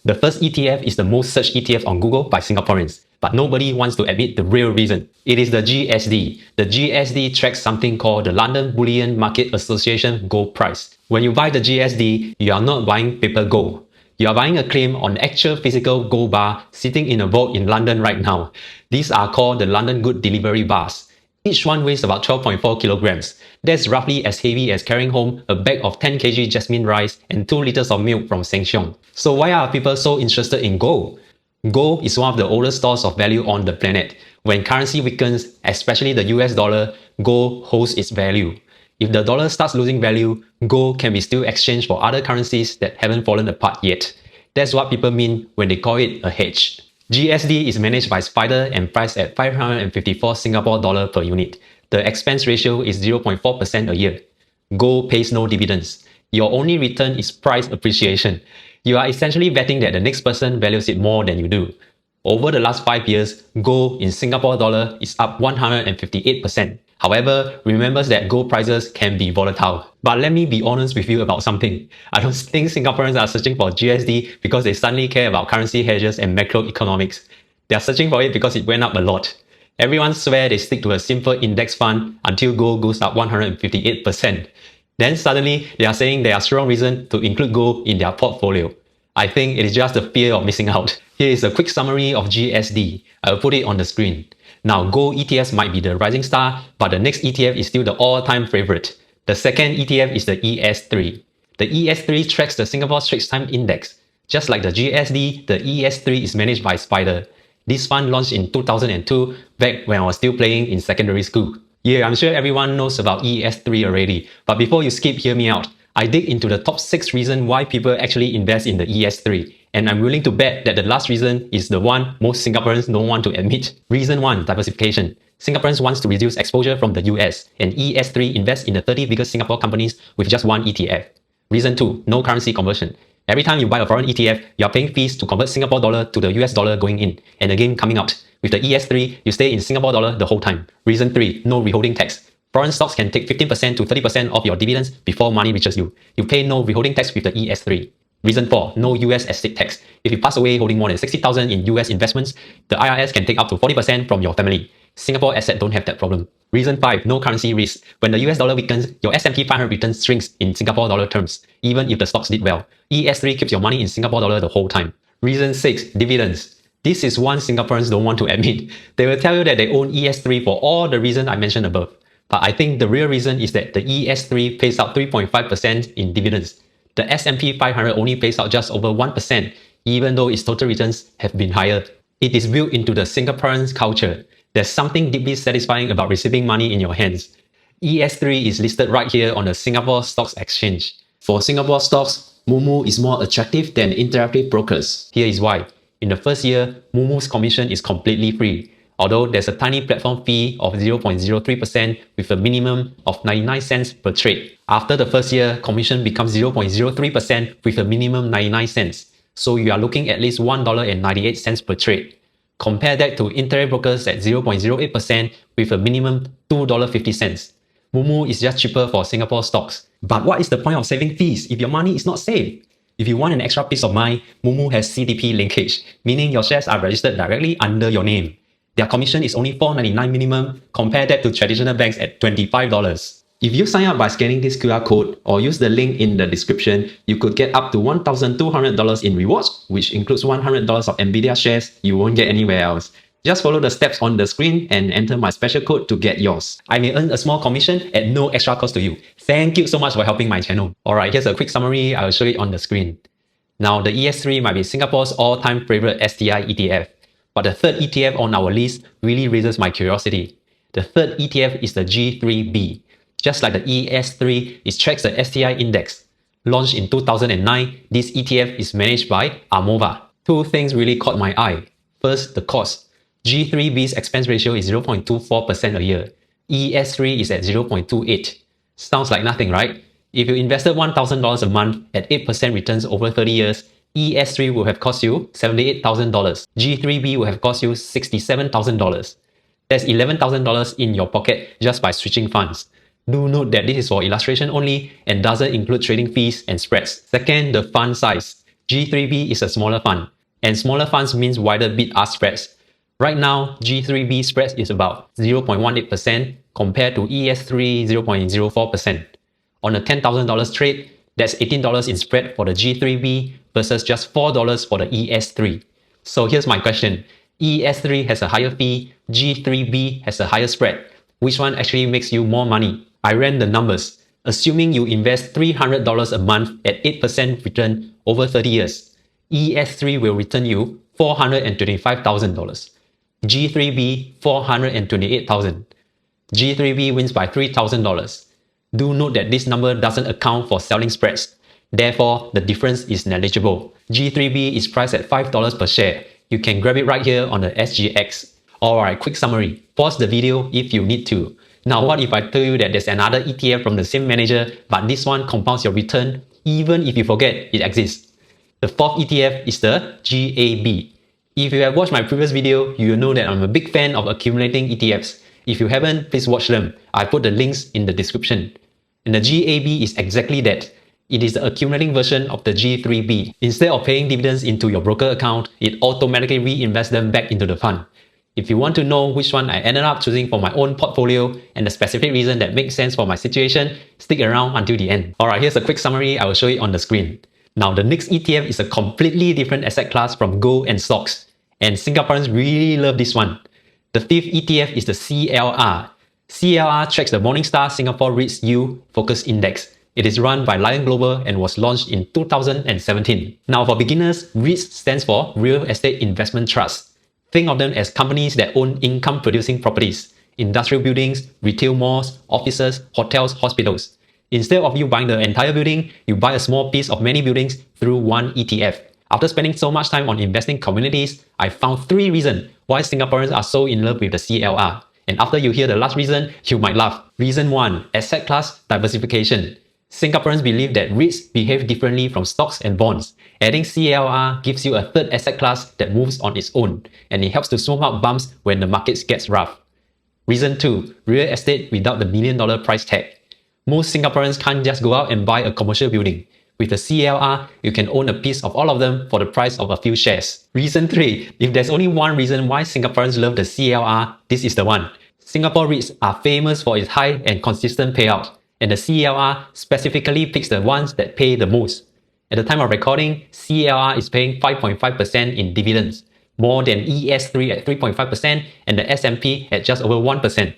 The first ETF is the most searched ETF on Google by Singaporeans, but nobody wants to admit the real reason. It is the GSD. The GSD tracks something called the London Bullion Market Association gold price. When you buy the GSD, you are not buying paper gold. You are buying a claim on the actual physical gold bar sitting in a vault in London right now. These are called the London Good Delivery bars. Each one weighs about 12.4 kilograms. That's roughly as heavy as carrying home a bag of 10 kg jasmine rice and 2 liters of milk from Sheng Siong. So why are people so interested in gold? Gold is one of the oldest stores of value on the planet. When currency weakens, especially the US dollar, gold holds its value. If the dollar starts losing value, gold can be still exchanged for other currencies that haven't fallen apart yet. That's what people mean when they call it a hedge. GSD is managed by Spider and priced at 554 Singapore dollar per unit. The expense ratio is 0.4% a year. Gold pays no dividends. Your only return is price appreciation. You are essentially betting that the next person values it more than you do. Over the last 5 years, gold in Singapore dollar is up 158%. However, remember that gold prices can be volatile. But let me be honest with you about something. I don't think Singaporeans are searching for GSD because they suddenly care about currency hedges and macroeconomics. They are searching for it because it went up a lot. Everyone swears they stick to a simple index fund until gold goes up 158%. Then suddenly, they are saying there are strong reasons to include gold in their portfolio. I think it is just the fear of missing out. Here is a quick summary of GSD. I will put it on the screen. Now, gold ETFs might be the rising star, but the next ETF is still the all-time favorite. The second ETF is the ES3. The ES3 tracks the Singapore Straits Times Index. Just like the GSD, the ES3 is managed by Spider. This fund launched in 2002, back when I was still playing in secondary school. Yeah, I'm sure everyone knows about ES3 already, but before you skip, hear me out. I dig into the top 6 reasons why people actually invest in the ES3. And I'm willing to bet that the last reason is the one most Singaporeans don't want to admit. Reason 1, diversification. Singaporeans want to reduce exposure from the US, and ES3 invests in the 30 biggest Singapore companies with just one ETF. Reason 2, no currency conversion. Every time you buy a foreign ETF, you are paying fees to convert Singapore dollar to the US dollar going in, and again coming out. With the ES3, you stay in Singapore dollar the whole time. Reason 3, no withholding tax. Foreign stocks can take 15% to 30% of your dividends before money reaches you. You pay no withholding tax with the ES3. Reason 4, no US estate tax. If you pass away holding more than 60,000 in US investments, the IRS can take up to 40% from your family. Singapore assets don't have that problem. Reason 5, no currency risk. When the US dollar weakens, your S&P 500 return shrinks in Singapore dollar terms, even if the stocks did well. ES3 keeps your money in Singapore dollar the whole time. Reason 6, dividends. This is one Singaporeans don't want to admit. They will tell you that they own ES3 for all the reasons I mentioned above. But I think the real reason is that the ES3 pays out 3.5% in dividends. The S&P 500 only pays out just over 1%, even though its total returns have been higher. It is built into the Singaporeans' culture. There's something deeply satisfying about receiving money in your hands. ES3 is listed right here on the Singapore Stocks Exchange. For Singapore stocks, Moomoo is more attractive than interactive brokers. Here is why. In the first year, Moomoo's commission is completely free, although there's a tiny platform fee of 0.03% with a minimum of 99 cents per trade. After the first year, commission becomes 0.03% with a minimum 99 cents. So you are looking at least $1.98 per trade. Compare that to internet brokers at 0.08% with a minimum $2.50. Moomoo is just cheaper for Singapore stocks. But what is the point of saving fees if your money is not safe? If you want an extra peace of mind, Moomoo has CDP linkage, meaning your shares are registered directly under your name. Their commission is only $4.99 minimum, compare that to traditional banks at $25. If you sign up by scanning this QR code or use the link in the description, you could get up to $1,200 in rewards, which includes $100 of Nvidia shares you won't get anywhere else. Just follow the steps on the screen and enter my special code to get yours. I may earn a small commission at no extra cost to you. Thank you so much for helping my channel. Alright, here's a quick summary. I'll show it on the screen. Now, the ES3 might be Singapore's all-time favorite STI ETF. But the third ETF on our list really raises my curiosity. The third ETF is the G3B. Just like the ES3, it tracks the STI index. Launched in 2009, this ETF is managed by Amova. Two things really caught my eye. First, the cost. G3B's expense ratio is 0.24% a year. ES3 is at 0.28. Sounds like nothing, right? If you invested $1,000 a month at 8% returns over 30 years, ES3 will have cost you $78,000. G3B will have cost you $67,000. That's $11,000 in your pocket just by switching funds. Do note that this is for illustration only and doesn't include trading fees and spreads. Second, the fund size. G3B is a smaller fund, and smaller funds means wider bid-ask spreads. Right now, G3B spread is about 0.18% compared to ES3 0.04%. On a $10,000 trade, that's $18 in spread for the G3B versus just $4 for the ES3. So here's my question. ES3 has a higher fee, G3B has a higher spread. Which one actually makes you more money? I ran the numbers. Assuming you invest $300 a month at 8% return over 30 years, ES3 will return you $425,000. G3B $428,000. G3B wins by $3,000. Do note that this number doesn't account for selling spreads. Therefore, the difference is negligible. G3B is priced at $5 per share. You can grab it right here on the SGX. Alright, quick summary. Pause the video if you need to. Now, what if I tell you that there's another ETF from the same manager, but this one compounds your return even if you forget it exists? The fourth ETF is the GAB. If you have watched my previous video, you will know that I'm a big fan of accumulating ETFs. If you haven't, please watch them. I put the links in the description. And the GAB is exactly that. It is the accumulating version of the G3B. Instead of paying dividends into your broker account, it automatically reinvests them back into the fund. If you want to know which one I ended up choosing for my own portfolio and the specific reason that makes sense for my situation, stick around until the end. Alright, here's a quick summary. I will show it on the screen. Now, the next ETF is a completely different asset class from gold and stocks. And Singaporeans really love this one. The fifth ETF is the CLR. CLR tracks the Morningstar Singapore REITs Yield Focus Index. It is run by Lion Global and was launched in 2017. Now, for beginners, REITs stands for Real Estate Investment Trust. Think of them as companies that own income-producing properties, industrial buildings, retail malls, offices, hotels, hospitals. Instead of you buying the entire building, you buy a small piece of many buildings through one ETF. After spending so much time on investing communities, I found 3 reasons why Singaporeans are so in love with the CLR. And after you hear the last reason, you might laugh. Reason 1. Asset class diversification. Singaporeans believe that REITs behave differently from stocks and bonds. Adding CLR gives you a third asset class that moves on its own, and it helps to smooth out bumps when the markets gets rough. Reason 2. Real estate without the $1 million price tag. Most Singaporeans can't just go out and buy a commercial building. With the CLR, you can own a piece of all of them for the price of a few shares. Reason 3. If there's only one reason why Singaporeans love the CLR, this is the one. Singapore REITs are famous for its high and consistent payout, and the CLR specifically picks the ones that pay the most. At the time of recording, CLR is paying 5.5% in dividends, more than ES3 at 3.5% and the S&P at just over 1%.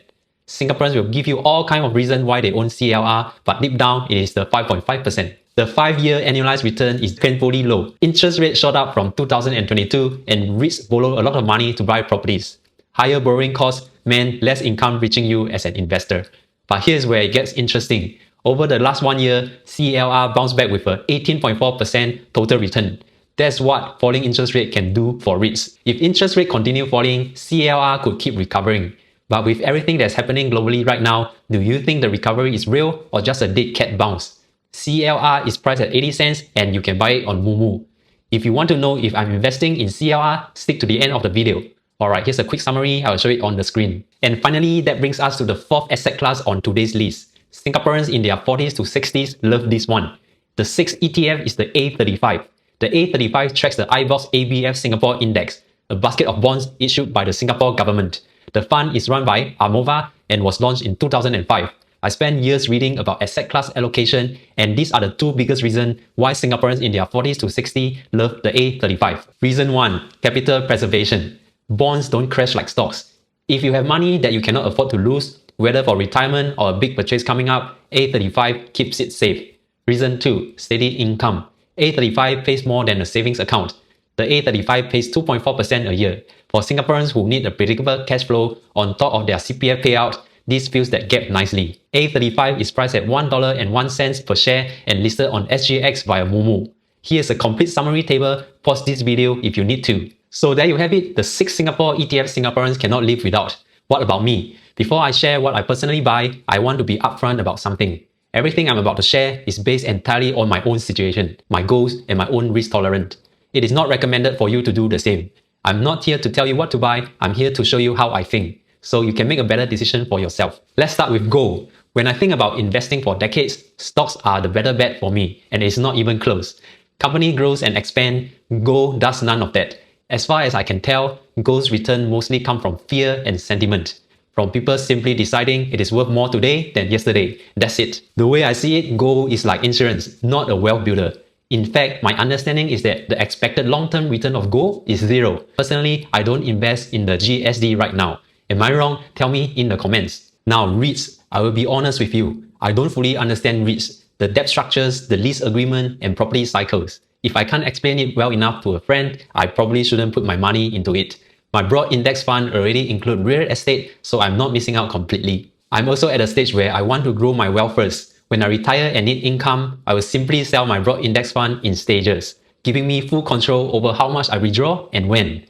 Singaporeans will give you all kinds of reasons why they own CLR, but deep down, it is the 5.5%. The 5-year annualized return is painfully low. Interest rates shot up from 2022 and REITs borrow a lot of money to buy properties. Higher borrowing costs meant less income reaching you as an investor. But here's where it gets interesting. Over the last 1 year, CLR bounced back with a 18.4% total return. That's what falling interest rate can do for REITs. If interest rate continue falling, CLR could keep recovering. But with everything that's happening globally right now, do you think the recovery is real or just a dead cat bounce? CLR is priced at 80 cents and you can buy it on Moomoo. If you want to know if I'm investing in CLR, stick to the end of the video. Alright, here's a quick summary. I'll show it on the screen. And finally, that brings us to the fourth asset class on today's list. Singaporeans in their 40s to 60s love this one. The sixth ETF is the A35. The A35 tracks the iBoxx ABF Singapore Index, a basket of bonds issued by the Singapore government. The fund is run by Amova and was launched in 2005. I spent years reading about asset class allocation, and these are the 2 biggest reasons why Singaporeans in their 40s to 60s love the A35. Reason 1. Capital preservation. Bonds don't crash like stocks. If you have money that you cannot afford to lose, whether for retirement or a big purchase coming up, A35 keeps it safe. Reason 2. Steady income. A35 pays more than a savings account. The A35 pays 2.4% a year. For Singaporeans who need a predictable cash flow on top of their CPF payout, this fills that gap nicely. A35 is priced at $1.01 per share and listed on SGX via Moomoo. Here's a complete summary table. Pause this video if you need to. So there you have it, the 6 Singapore ETFs Singaporeans cannot live without. What about me? Before I share what I personally buy, I want to be upfront about something. Everything I'm about to share is based entirely on my own situation, my goals, and my own risk tolerance. It is not recommended for you to do the same. I'm not here to tell you what to buy, I'm here to show you how I think, so you can make a better decision for yourself. Let's start with gold. When I think about investing for decades, stocks are the better bet for me, and it's not even close. Company grows and expand, gold does none of that. As far as I can tell, gold's return mostly come from fear and sentiment. From people simply deciding it is worth more today than yesterday. That's it. The way I see it, gold is like insurance, not a wealth builder. In fact, my understanding is that the expected long-term return of gold is zero. Personally, I don't invest in the GSD right now. Am I wrong? Tell me in the comments. Now, REITs, I will be honest with you. I don't fully understand REITs, the debt structures, the lease agreement, and property cycles. If I can't explain it well enough to a friend, I probably shouldn't put my money into it. My broad index fund already include real estate, so I'm not missing out completely. I'm also at a stage where I want to grow my wealth first. When I retire and need income, I will simply sell my broad index fund in stages, giving me full control over how much I withdraw and when.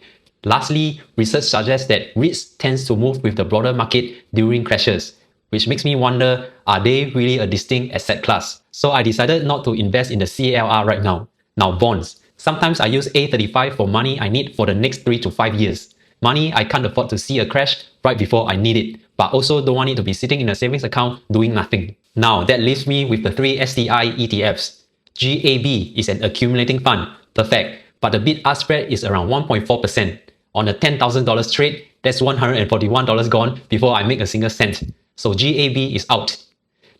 Lastly, research suggests that REITs tends to move with the broader market during crashes, which makes me wonder, are they really a distinct asset class? So I decided not to invest in the CALR right now. Now bonds. Sometimes I use A35 for money I need for the next 3 to 5 years. Money I can't afford to see a crash right before I need it, but also don't want it to be sitting in a savings account doing nothing. Now that leaves me with the 3 STI ETFs. GAB is an accumulating fund, perfect, but the bid-ask spread is around 1.4%. On a $10,000 trade, that's $141 gone before I make a single cent. So GAB is out.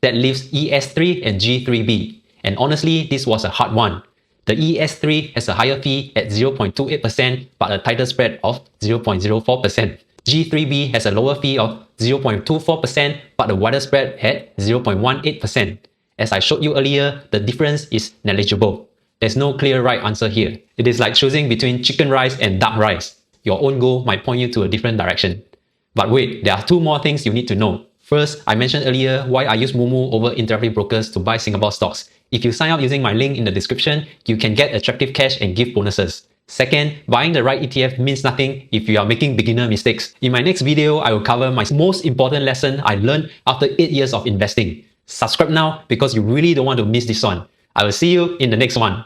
That leaves ES3 and G3B. And honestly, this was a hard one. The ES3 has a higher fee at 0.28% but a tighter spread of 0.04%. G3B has a lower fee of 0.24% but a wider spread at 0.18%. As I showed you earlier, the difference is negligible. There's no clear right answer here. It is like choosing between chicken rice and duck rice. Your own goal might point you to a different direction. But wait, there are 2 more things you need to know. First, I mentioned earlier why I use Moomoo over interactive brokers to buy Singapore stocks. If you sign up using my link in the description, you can get attractive cash and gift bonuses. Second, buying the right ETF means nothing if you are making beginner mistakes. In my next video, I will cover my most important lesson I learned after 8 years of investing. Subscribe now because you really don't want to miss this one. I will see you in the next one.